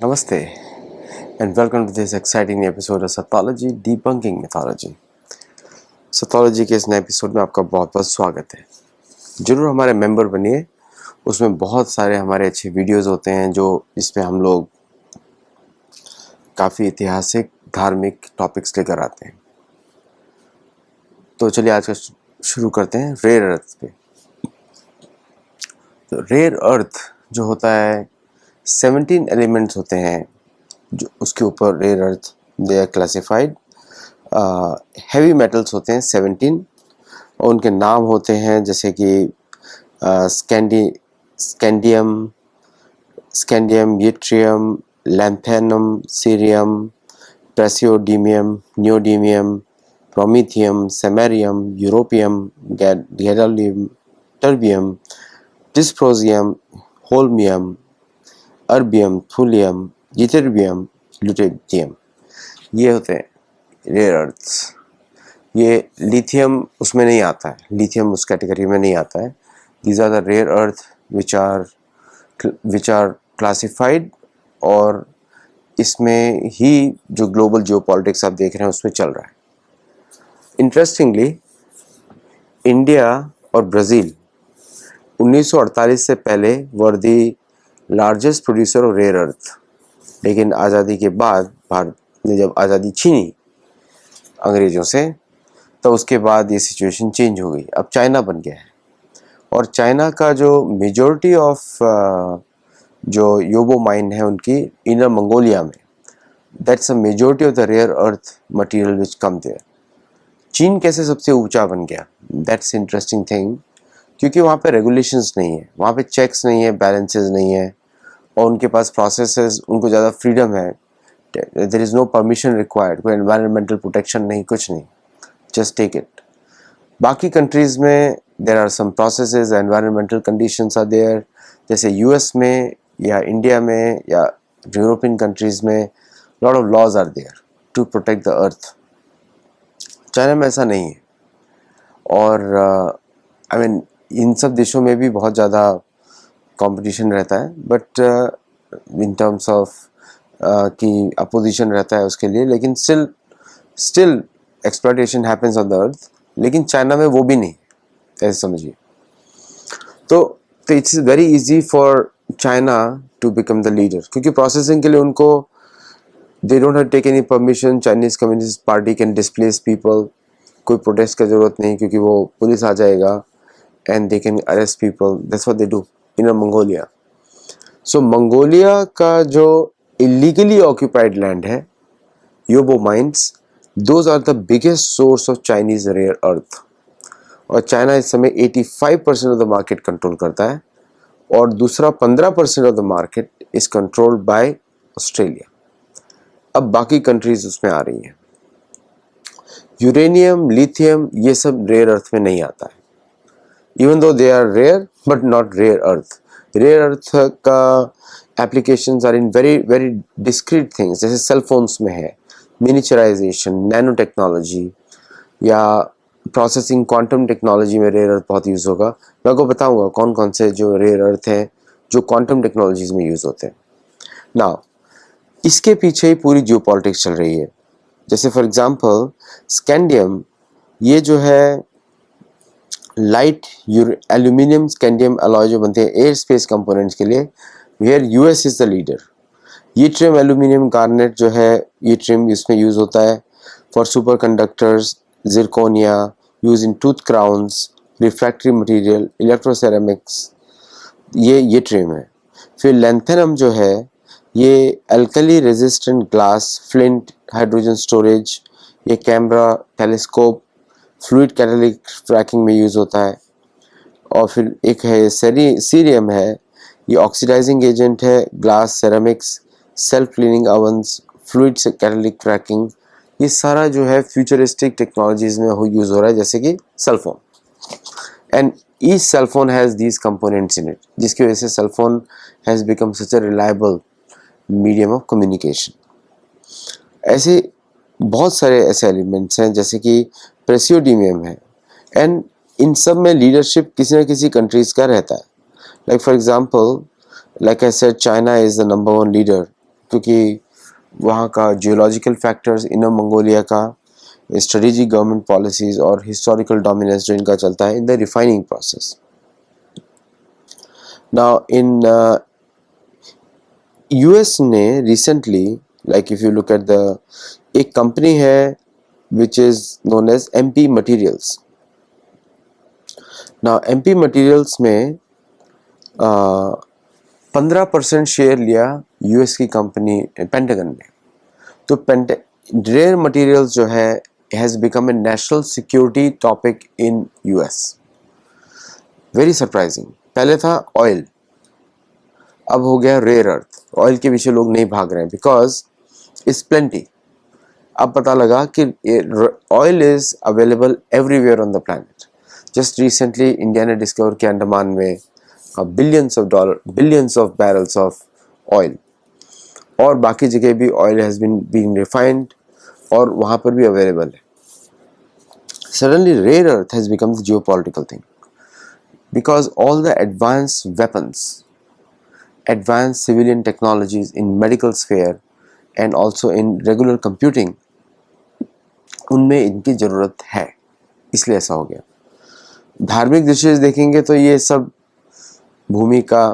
Namaste and welcome to this exciting episode of Sathology Debunking Mythology. Sathology के इस नए episode में आपका बहुत बहुत स्वागत है। जरूर हमारे मेंबर बनिए। उसमें बहुत सारे हमारे अच्छे वीडियोस होते हैं जो इसमें हम लोग काफ़ी ऐतिहासिक धार्मिक टॉपिक्स लेकर आते हैं। तो चलिए आज का शुरू करते हैं रेयर अर्थ पे। तो रेयर अर्थ जो होता है 17 एलिमेंट्स होते हैं जो उसके ऊपर rare earth they are classified. Heavy metals होते हैं 17 और उनके नाम होते हैं जैसे कि scandium scandium yttrium lanthanum cerium praseodymium neodymium promethium samarium europium gadolinium terbium dysprosium holmium erbium thulium ytterbium lutetium. ये होते हैं रेयर अर्थ्स। ये लिथियम उसमें नहीं आता है, लिथियम उस कैटेगरी में नहीं आता है। These are the rare earth which are classified और इसमें ही जो ग्लोबल जियोपॉलिटिक्स आप देख रहे हैं उसमें चल रहा है। इंटरेस्टिंगली इंडिया और ब्राज़ील 1948 से पहले were the largest producer of rare earth, लेकिन आज़ादी के बाद भारत ने जब आज़ादी छीनी अंग्रेज़ों से तो उसके बाद ये सिचुएशन चेंज हो गई। अब चाइना बन गया है और चाइना का जो मेजॉरिटी ऑफ जो योबो माइन है उनकी इनर मंगोलिया में, that's a majority of the rare earth material which come there. चीन कैसे सबसे ऊंचा बन गया, दैट्स इंटरेस्टिंग थिंग, क्योंकि वहाँ पे रेगुलेशंस नहीं है, वहाँ पे चेक्स नहीं है, बैलेंसेस नहीं है और उनके पास प्रोसेसेस, उनको ज़्यादा फ्रीडम है। There is no permission required, कोई एनवायरमेंटल प्रोटेक्शन नहीं, कुछ नहीं, जस्ट टेक इट। बाकी कंट्रीज़ में there are some processes, environmental conditions are there, जैसे यूएस में या इंडिया में या यूरोपियन कंट्रीज़ में lot of laws are there to protect the earth. China में ऐसा नहीं है और आई मीन इन सब देशों में भी बहुत ज़्यादा कंपटीशन रहता है, बट इन टर्म्स ऑफ कि अपोजिशन रहता है उसके लिए, लेकिन still exploitation happens on the earth. लेकिन चाइना में वो भी नहीं, ऐसे समझिए। तो it's very easy for China to become the leader, क्योंकि प्रोसेसिंग के लिए उनको they don't have take any permission. Chinese communist party can displace people, कोई प्रोटेस्ट का ज़रूरत नहीं क्योंकि वो पुलिस आ जाएगा and they can arrest people. That's what they do in Mongolia. So Mongolia का जो illegally occupied land है, योबो mines, those are the biggest source of Chinese rare earth. और चाइना इस समय 85% of the market कंट्रोल करता है और दूसरा 15% of the market is controlled by Australia. अब बाकी कंट्रीज उसमें आ रही हैं। यूरेनियम लिथियम ये सब रेयर अर्थ में नहीं आता है, even though they are rare but not rare earth. Rare earth का applications are in very very discrete things, जैसे cell phones में है miniaturization, nanotechnology या processing quantum technology में rare earth बहुत यूज़ होगा। मैं आपको बताऊंगा कौन कौन से जो rare earth हैं जो quantum technologies में यूज़ होते हैं। Now इसके पीछे ही पूरी जियोपॉलिटिक्स चल रही है। जैसे फॉर एग्जांपल स्कैंडियम, ये जो है लाइट एल्यूमिनियम स्कैंडियम अलॉय जो बनते हैं एयर स्पेस कंपोनेंट्स के लिए, where US is the leader. Yttrium aluminium garnet जो है, यट्रियम इसमें यूज़ होता है for super conductors, zirconia use in tooth crowns, refractory material, electroceramics, ये यट्रियम है। फिर लैंथेनम जो है ये alkali resistant glass, flint, hydrogen storage, ये camera, telescope, fluid catalytic cracking में यूज़ होता है। और फिर एक है सीरियम है, ये ऑक्सीडाइजिंग एजेंट है, glass, ceramics, self cleaning ovens, fluid catalytic cracking, ये सारा जो है फ्यूचरिस्टिक टेक्नोलॉजीज में यूज़ हो रहा है, जैसे कि cellphone. And each cellphone has these components in it, जिसकी वजह से cellphone has become such a reliable medium of communication. ऐसे बहुत सारे ऐसे एलिमेंट्स हैं जैसे कि प्रेसियोडीमियम है, एंड इन सब में लीडरशिप किसी न किसी कंट्रीज का रहता है। Like for example, like I said, China is the number 1 leader क्योंकि वहाँ का जियोलॉजिकल फैक्टर्स, इनर मंगोलिया का स्ट्रेटेजिक गवर्नमेंट पॉलिसीज और हिस्टोरिकल डोमिनेंस जो इनका चलता है in the refining process. Now in US ने recently, like if you look at the, एक कंपनी है which is known as MP Materials. Now MP Materials में 15% शेयर लिया यूएस की कंपनी पेंटागन ने. तो रेयर मटेरियल्स जो है has become a national security topic in US. Very surprising. पहले था ऑयल, अब हो गया रेयर अर्थ. ऑयल के पीछे लोग नहीं भाग रहे हैं बिकॉज इट्स प्लेंटी. अब पता लगा कि oil is available everywhere on the planet. Just recently India ने डिस्कवर किया अंडमान में billions of barrels of oil, और बाकी जगह भी ऑयल हैज़ बीन रिफाइंड और वहाँ पर भी अवेलेबल है. Suddenly rare earth has become the geopolitical thing because all the advance weapons, advanced civilian technologies in medical sphere and also in regular computing, उनमें इनकी ज़रूरत है, इसलिए ऐसा हो गया. धार्मिक दृष्टि से देखेंगे तो ये सब भूमि का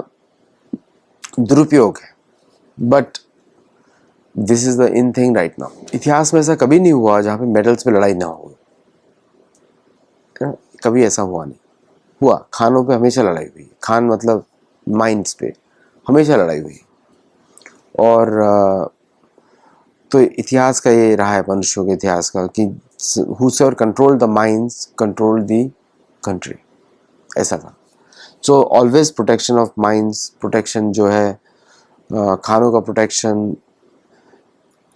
दुरुपयोग है, but this is the in thing right now. इतिहास में ऐसा कभी नहीं हुआ जहाँ पे मेटल्स पे लड़ाई ना हो. कभी ऐसा हुआ नहीं. हुआ खानों पे हमेशा लड़ाई हुई. खान मतलब माइंस पे हमेशा लड़ाई हुई. और तो इतिहास का ये रहा है, मनुष्यों के इतिहास का, कि whosoever controlled the mines controlled the country, ऐसा था. So always protection of mines, protection जो है खानों का protection,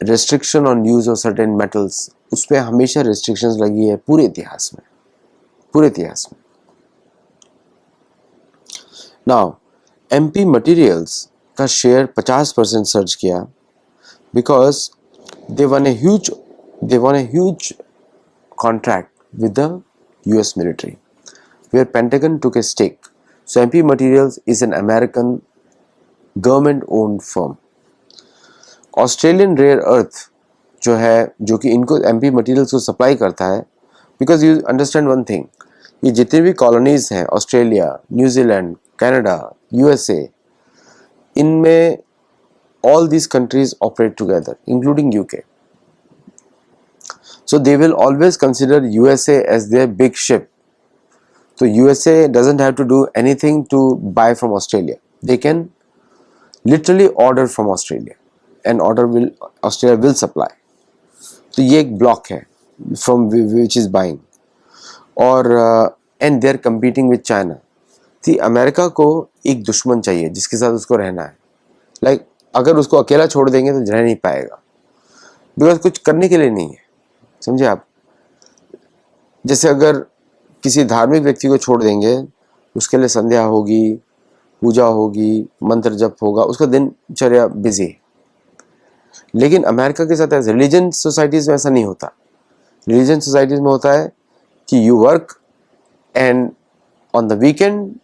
restriction on use of certain metals, उस पर हमेशा रेस्ट्रिक्शंस लगी है पूरे इतिहास में, पूरे इतिहास में. नाउ MP मटेरियल्स का शेयर 50% सर्च किया because they won a huge contract with the US military where Pentagon took a stake. So MP Materials is an American government owned firm. Australian Rare Earth जो है, जो कि इनको MP Materials को supply करता है, because you understand one thing, ये जितने भी कॉलोनीज हैं, ऑस्ट्रेलिया, न्यूजीलैंड, कनाडा, USA, इनमें all these countries operate together, including UK. So they will always consider USA as their big ship. So USA doesn't have to do anything to buy from Australia. They can literally order from Australia, and Australia will supply. तो ये एक block है from which is buying. और and they are competing with China. थी America को एक दुश्मन चाहिए जिसके साथ उसको रहना है. Like अगर उसको अकेला छोड़ देंगे तो रह नहीं पाएगा, बिकॉज कुछ करने के लिए नहीं है. समझे आप? जैसे अगर किसी धार्मिक व्यक्ति को छोड़ देंगे, उसके लिए संध्या होगी, पूजा होगी, मंत्र जप होगा, उसका दिनचर्या बिजी है. लेकिन अमेरिका के साथ ऐसे रिलीजन सोसाइटीज में ऐसा नहीं होता. रिलीजन सोसाइटीज में होता है कि you work and on the weekend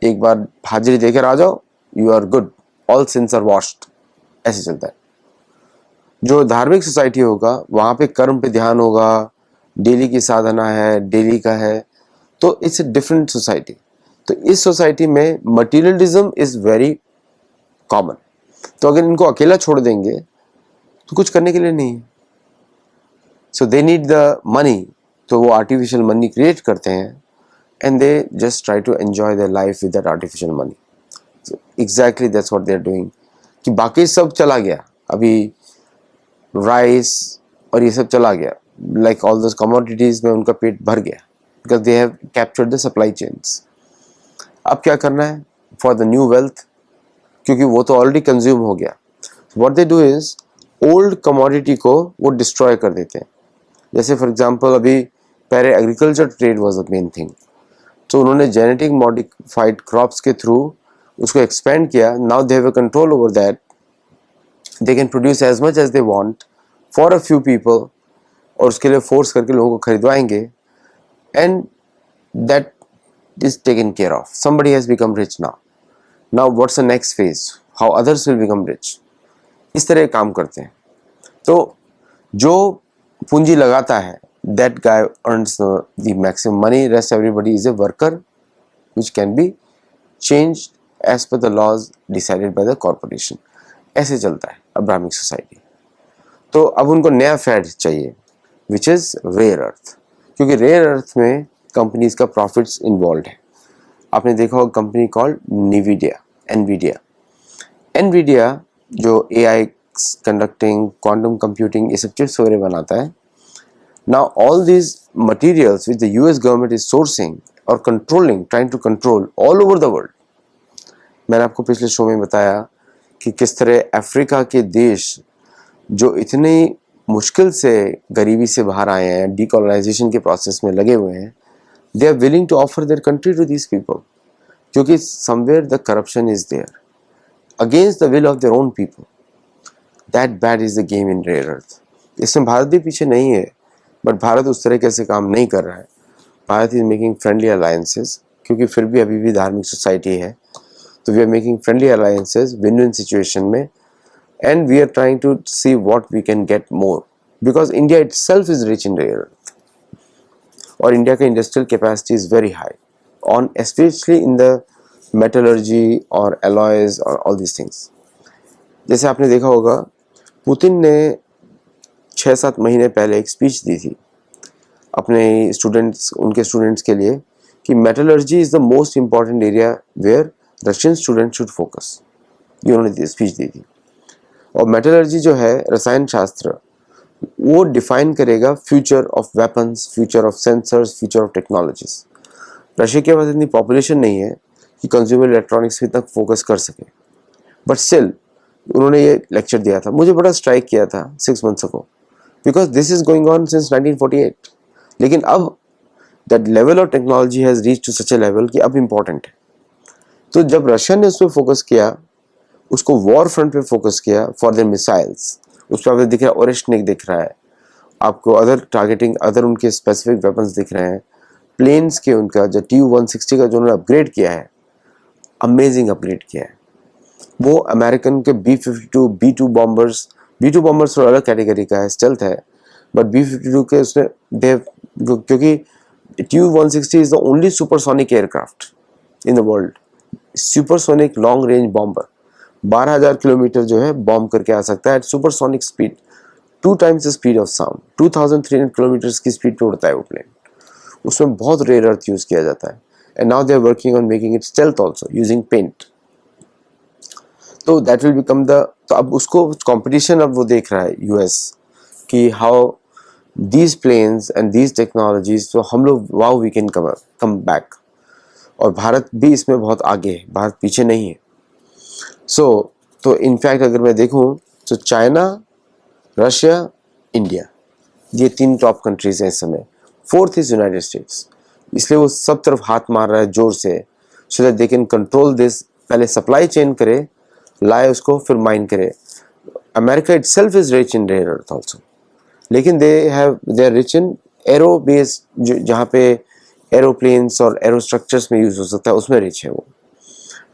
एक बार हाजिरी देकर आ जाओ, you are good, all sins are washed. ऐसे चलता है. जो धार्मिक सोसाइटी होगा वहाँ पे कर्म पे ध्यान होगा, डेली की साधना है, डेली का है, तो इट्स ए डिफरेंट सोसाइटी. तो इस सोसाइटी में मटीरियलिज्म इज वेरी कॉमन. तो अगर इनको अकेला छोड़ देंगे तो कुछ करने के लिए नहीं है. So they need the money, तो वो आर्टिफिशियल मनी क्रिएट करते हैं and they just try to enjoy their life with that artificial money. Exactly that's what they are doing. कि बाकी सब चला गया, अभी राइस और ये सब चला गया, लाइक ऑल दोस कमोडिटीज में उनका पेट भर गया because they have captured the supply chains. अब क्या करना है फॉर द न्यू वेल्थ, क्योंकि वो तो ऑलरेडी कंज्यूम हो गया. What they do is old commodity को वो डिस्ट्रॉय कर देते हैं. जैसे फॉर एग्जांपल अभी पहले agriculture trade was the main thing, तो उन्होंने जेनेटिक मॉडिफाइड क्रॉप्स के थ्रू उसको एक्सपेंड किया. Now they have a control over that. They can produce as much as they want for a few people, और उसके लिए फोर्स करके लोगों को खरीदवाएंगे, and that is taken care of. Somebody has become rich now. Now what's the next phase? How others will become rich? इस तरह काम करते हैं। तो जो पूंजी लगाता है, that guy earns the maximum money, rest everybody is a worker which can be changed as per the laws decided by the corporation। ऐसे चलता है अब्राहमिक सोसाइटी। तो अब उनको नया फैड चाहिए विच इज रेयर अर्थ, क्योंकि रेयर अर्थ में कंपनीज का प्रॉफिट्स इन्वॉल्व है। आपने देखा होगा कंपनी कॉल्ड निविडिया, एनवीडिया जो एआई कंडक्टिंग, क्वांटम कंप्यूटिंग, ये सब चिप्स वगैरह बनाता है। Now all these materials which the US government is sourcing or controlling, trying to control all over the world। मैंने आपको पिछले शो में बताया कि किस तरह अफ्रीका के देश जो इतनी मुश्किल से गरीबी से बाहर आए हैं, डीकोलोनाइजेशन के प्रोसेस में लगे हुए हैं, they are willing to offer their country to these people, क्योंकि somewhere the corruption is there against the will of their own people. That bad is the game in rare earth. इसमें भारत भी पीछे नहीं है, बट भारत उस तरीके से काम नहीं कर रहा है। Bharat is making friendly alliances, क्योंकि फिर भी अभी भी धार्मिक सोसाइटी है, तो we are making friendly alliances win win situation में, and we are trying to see what we can get more, because India itself is rich in rare earth, और इंडिया का industrial capacity is very high on specially in the metallurgy और alloys और all this things. जैसे आपने देखा होगा Putin ने 6-7 महीने पहले एक स्पीच दी थी अपने स्टूडेंट्स, उनके स्टूडेंट्स के लिए, कि metallurgy is the most important area where Russian student should focus. ये उन्होंने स्पीच दी थी। और मेटलर्जी जो है, रसायन शास्त्र, वो डिफाइन करेगा future of weapons, future of sensors, future of technologies. Russia के पास इतनी पॉपुलेशन नहीं है कि कंज्यूमर इलेक्ट्रॉनिक्स पे तक फोकस कर सके, बट स्टिल उन्होंने ये लेक्चर दिया था। मुझे बड़ा स्ट्राइक किया था 6 months ago, because this is going on since 1948। लेकिन अब that level of technology has reached to such a level कि अब important है। तो जब रशिया ने उस पर फोकस किया, उसको वॉर फ्रंट पे फोकस किया फॉर देयर मिसाइल्स, उस पर आपको दिख रहा है ओरेशनिक दिख रहा है, आपको अदर टारगेटिंग, अदर उनके स्पेसिफिक वेपन्स दिख रहे हैं, प्लेन्स के उनका जो Tu-160 का जो उन्होंने अपग्रेड किया है, अमेजिंग अपग्रेड किया है। वो अमेरिकन के B-52, B-2 bombers, B-2 bombers थोड़ा अलग कैटेगरी का है, स्टेल्थ है, बट B-52 के उसने क्योंकि Tu-160 is the only supersonic aircraft in the world, supersonic long range bomber, 12,000 kilometre जो है बॉम्ब करके आ सकता है at supersonic speed, 2 times the speed of sound, 2,300 kilometre की स्पीड पे उड़ता है वो प्लेन। उसमें बहुत रेयर अर्थ यूज किया जाता है, and now they are working on making it stealth also using paint. तो दैट विल बिकम द, तो अब उसको कंपटीशन अब वो देख रहा है यूएस कि how these planes and these technologies, तो हम लोग wow we can come back, और भारत भी इसमें बहुत आगे है, भारत पीछे नहीं है। तो इनफैक्ट अगर मैं देखूं तो चाइना, रशिया, इंडिया, ये 3 टॉप कंट्रीज हैं इस समय। 4th इज यूनाइटेड स्टेट्स, इसलिए वो सब तरफ हाथ मार रहा है जोर से, so that they can control this. पहले सप्लाई चेन करे, लाए उसको, फिर माइन करे। America itself is rich in rare earth also, लेकिन they are rich in aero base, जहाँ पे एरोप्लेन्स और एरो स्ट्रक्चर्स में यूज हो सकता है, उसमें रिच है वो,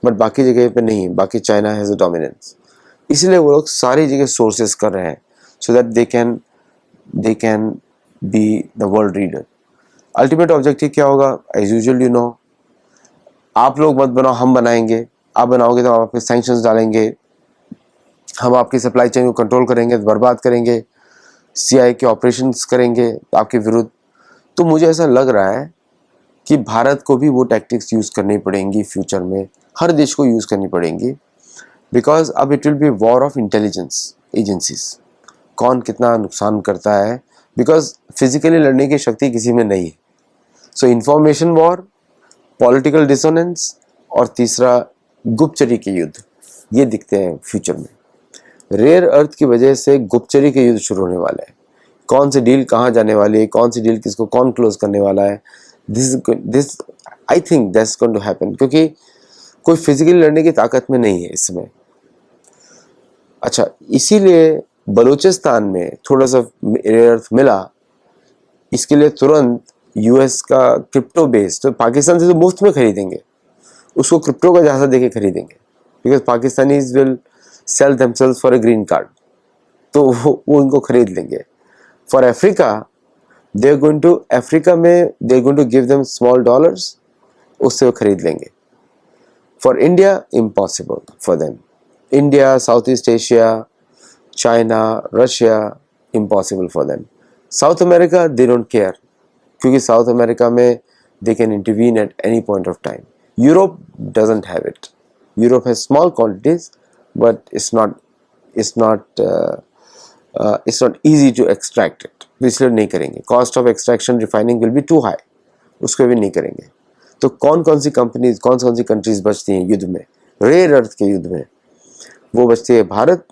बट बाकी जगह पे नहीं है। बाकी चाइना हैज अ डोमिनेंस, इसलिए वो लोग सारी जगह सोर्सेस कर रहे हैं, सो that they can be the world leader. Ultimate objective क्या होगा? एज यूजुअल, यू नो, आप लोग मत बनाओ, हम बनाएंगे। आप बनाओगे तो हम आपके सैंक्शंस डालेंगे, हम आपकी सप्लाई चेन को कंट्रोल करेंगे, बर्बाद करेंगे, सीआई के ऑपरेशंस करेंगे आपके विरुद्ध। तो मुझे ऐसा लग रहा है कि भारत को भी वो टैक्टिक्स यूज़ करनी पड़ेंगी फ्यूचर में, हर देश को यूज़ करनी पड़ेंगी, बिकॉज अब it will B war of intelligence agencies, कौन कितना नुकसान करता है, बिकॉज फिजिकली लड़ने की शक्ति किसी में नहीं है। सो इंफॉर्मेशन वॉर, पॉलिटिकल डिसोनेंस, और तीसरा गुप्तचरी के युद्ध, ये दिखते हैं फ्यूचर में। रेयर अर्थ की वजह से गुप्तचरी के युद्ध शुरू होने वाला है, कौन सी डील कहाँ जाने वाली है, कौन सी डील किसको कौन क्लोज करने वाला है, this I think that's going to happen, क्योंकि कोई फिजिकली लड़ने की ताकत में नहीं है इस समय। अच्छा, इसीलिए बलूचिस्तान में थोड़ा सा रेयर अर्थ मिला, इसके लिए तुरंत यूएस का क्रिप्टो बेस, तो पाकिस्तान से तो मुफ्त में खरीदेंगे, उसको क्रिप्टो का जहाज़ देके खरीदेंगे, because Pakistanis will sell themselves for a green card. तो वो उनको खरीद लेंगे. For Africa, they're going to Africa में they're going to give them small dollars, उससे वो खरीद लेंगे. For India, impossible for them. India, Southeast Asia, China, Russia, impossible for them. South America, they don't care, क्योंकि South America में they can intervene at any point of time. Europe doesn't have it. Europe has small quantities, but it's not easy to extract it. इसलिए नहीं करेंगे. Cost of extraction refining will be too high. उसको भी नहीं करेंगे. तो कौन कौन सी कंपनीज, कौन कौन सी कंट्रीज बचती हैं युद्ध में, रेयर अर्थ के युद्ध में? वो बचती है Bharat,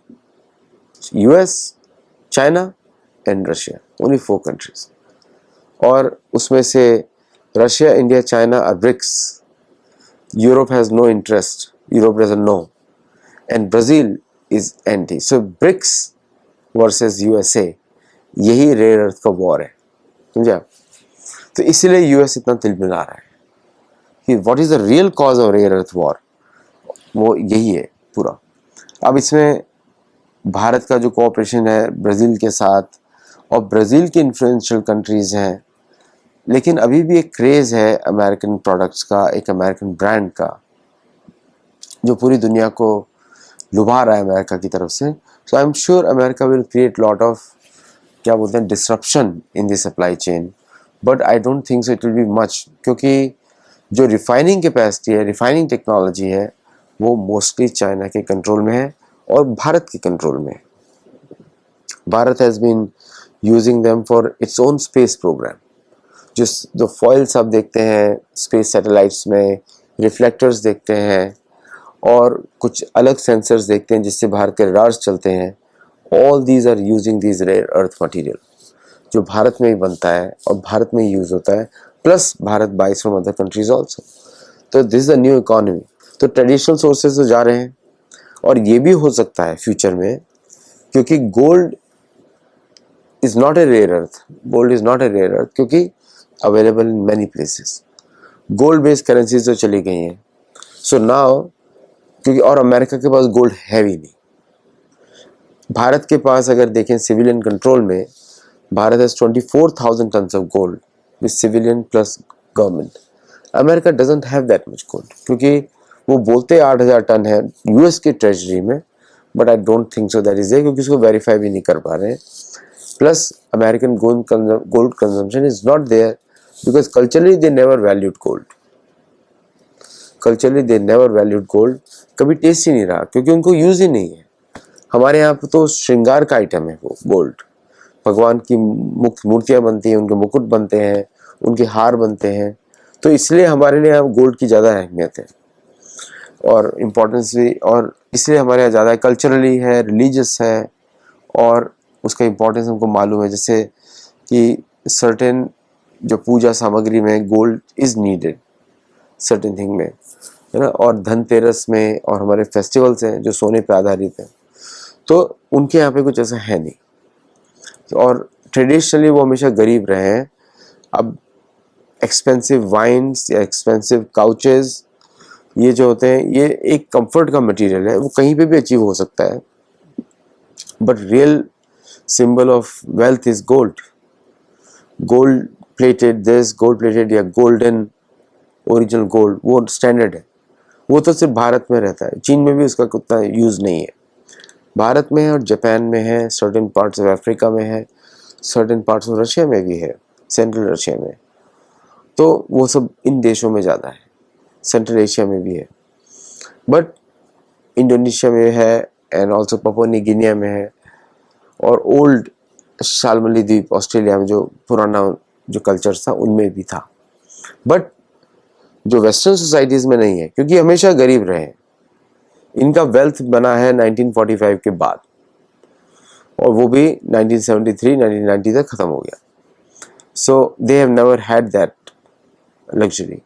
US, China and Russia. Only 4 countries. और उसमें से Russia, India, China are BRICS. Europe has no interest. Europe doesn't know. And Brazil is anti. So BRICS versus USA, यही रेयर अर्थ का वॉर है. समझा? तो इसीलिए यूएस इतना तिलमिला रहा है कि what is the real cause of rare earth war. वो यही है पूरा. अब इसमें भारत का जो कोऑपरेशन है ब्राज़ील के साथ, और ब्राज़ील की इन्फ्लुएंशियल कंट्रीज हैं, लेकिन अभी भी एक क्रेज़ है अमेरिकन प्रोडक्ट्स का, एक अमेरिकन ब्रांड का, जो पूरी दुनिया को लुभा रहा है अमेरिका की तरफ से. So I am sure America will create lot of, क्या बोलते हैं, disruption in the supply chain. But I don't think so it will be much, क्योंकि जो रिफाइनिंग कैपेसिटी है, रिफाइनिंग टेक्नोलॉजी है, वो मोस्टली चाइना के कंट्रोल में है और भारत के कंट्रोल में है. Bharat has been using them for its own space programme. जो फॉइल्स आप देखते हैं स्पेस सैटेलाइट्स में, रिफ्लेक्टर्स देखते हैं और कुछ अलग सेंसर्स देखते हैं जिससे भारत के रडार्स चलते हैं. All these are using these rare earth material, जो भारत में ही बनता है और भारत में ही यूज़ होता है. Plus Bharat buys from other countries also. तो this is a new economy. तो ट्रेडिशनल सोर्सेज तो जा रहे हैं, और ये भी हो सकता है फ्यूचर में, क्योंकि gold is not a rare earth. Gold is not a rare earth क्योंकि available in many places. Gold based currencies तो चली गई हैं. सो नाउ, क्योंकि और अमेरिका के पास गोल्ड है भी नहीं. भारत के पास अगर देखें सिविलियन कंट्रोल में, Bharat has 24,000 tons of gold with civilian plus government. America doesn't have that much gold, क्योंकि वो बोलते 8,000 टन है यूएस की ट्रेजरी में, but I don't think so that is there, क्योंकि उसको वेरीफाई भी नहीं कर पा रहे हैं. Plus American gold consumption is not there because culturally they never valued gold. Culturally they never valued gold. कभी टेस्ट ही नहीं रहा, क्योंकि उनको यूज ही नहीं है. हमारे यहाँ तो श्रृंगार का आइटम है वो गोल्ड. भगवान की मूर्तियाँ बनती हैं, उनके मुकुट बनते हैं, उनके हार बनते हैं. तो इसलिए हमारे लिए अब गोल्ड की ज़्यादा अहमियत है और इम्पोर्टेंस भी, और इसलिए हमारे यहाँ ज़्यादा कल्चरली है, रिलीजियस है, और उसका इम्पोर्टेंस हमको मालूम है. जैसे कि सर्टेन जो पूजा सामग्री में gold is needed, certain thing में, है ना. और धनतेरस में और हमारे फेस्टिवल्स हैं जो सोने पे आधारित हैं, तो उनके यहाँ पे कुछ ऐसा है नहीं. और ट्रेडिशनली वो हमेशा गरीब रहे हैं. अब एक्सपेंसिव वाइन्स या एक्सपेंसिव काउचेस, ये जो होते हैं, ये एक कंफर्ट का मटेरियल है, वो कहीं पे भी अचीव हो सकता है. But real symbol of wealth is gold. Gold plated this, gold plated या गोल्डन ओरिजिनल गोल्ड, वो स्टैंडर्ड है. वो तो सिर्फ भारत में रहता है. चीन में भी उसका उतना यूज़ नहीं है. भारत में है और जापान में है, सर्टेन पार्ट्स ऑफ अफ्रीका में है, सर्टेन पार्ट्स ऑफ रशिया में भी है, सेंट्रल रशिया में. तो वो सब इन देशों में ज़्यादा है. सेंट्रल एशिया में भी है, बट इंडोनेशिया में है and also Papua new Guinea में है, और ओल्ड शालमली द्वीप ऑस्ट्रेलिया में जो पुराना जो कल्चर था उनमें भी था. बट जो वेस्टर्न सोसाइटीज़ में नहीं है, क्योंकि हमेशा गरीब रहे हैं. इनका वेल्थ बना है 1945 के बाद, और वो भी 1973-1990 तक ख़त्म हो गया. So they have never had that luxury.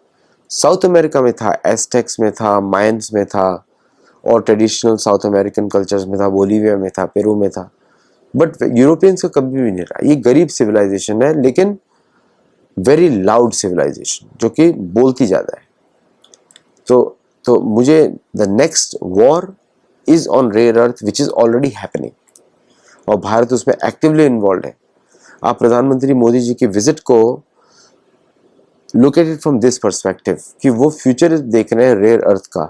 South America में था, एस्टेक्स में था, मायंस में था, और ट्रेडिशनल साउथ अमेरिकन कल्चर्स में था, बोलीविया में था, पेरू में था. बट यूरोपियंस का कभी भी नहीं रहा. ये गरीब सिविलाइजेशन है, लेकिन वेरी लाउड सिविलाइजेशन, जो कि बोलती ज़्यादा है. तो मुझे the next war is on rare earth which is already happening, और भारत उसमें एक्टिवली इन्वॉल्व है। आप प्रधानमंत्री मोदी जी की विजिट को look at it from this perspective कि वो फ्यूचर देख रहे हैं रेयर अर्थ का,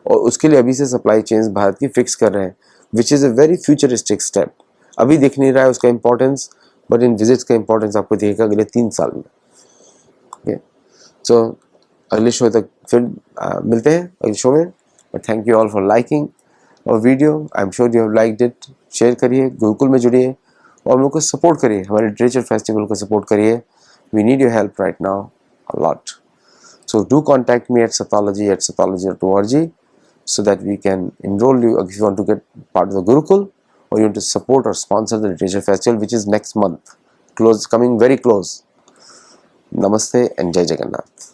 और उसके लिए अभी से सप्लाई चेन्स भारत की फिक्स कर रहे हैं, which is a very futuristic step. अभी दिख नहीं रहा है उसका इंपॉर्टेंस, बट इन विजिट्स का इंपॉर्टेंस आपको दिखेगा अगले 3 साल में। ओके, सो अगले शो तक फिर मिलते हैं अगले शो में। But thank you all for liking और video, I am sure you have liked it. Share करिए, गुरुकुल में जुड़िए और हम लोग को सपोर्ट करिए, हमारे लिटरेचर फेस्टिवल को सपोर्ट करिए। We need your help right now a lot. So do contact me at sathology@sathology.org so that we can enroll you if you want to get part of the Gurukul, or you want to support or sponsor the literature festival which is next month, coming very close. Namaste and Jai Jagannath.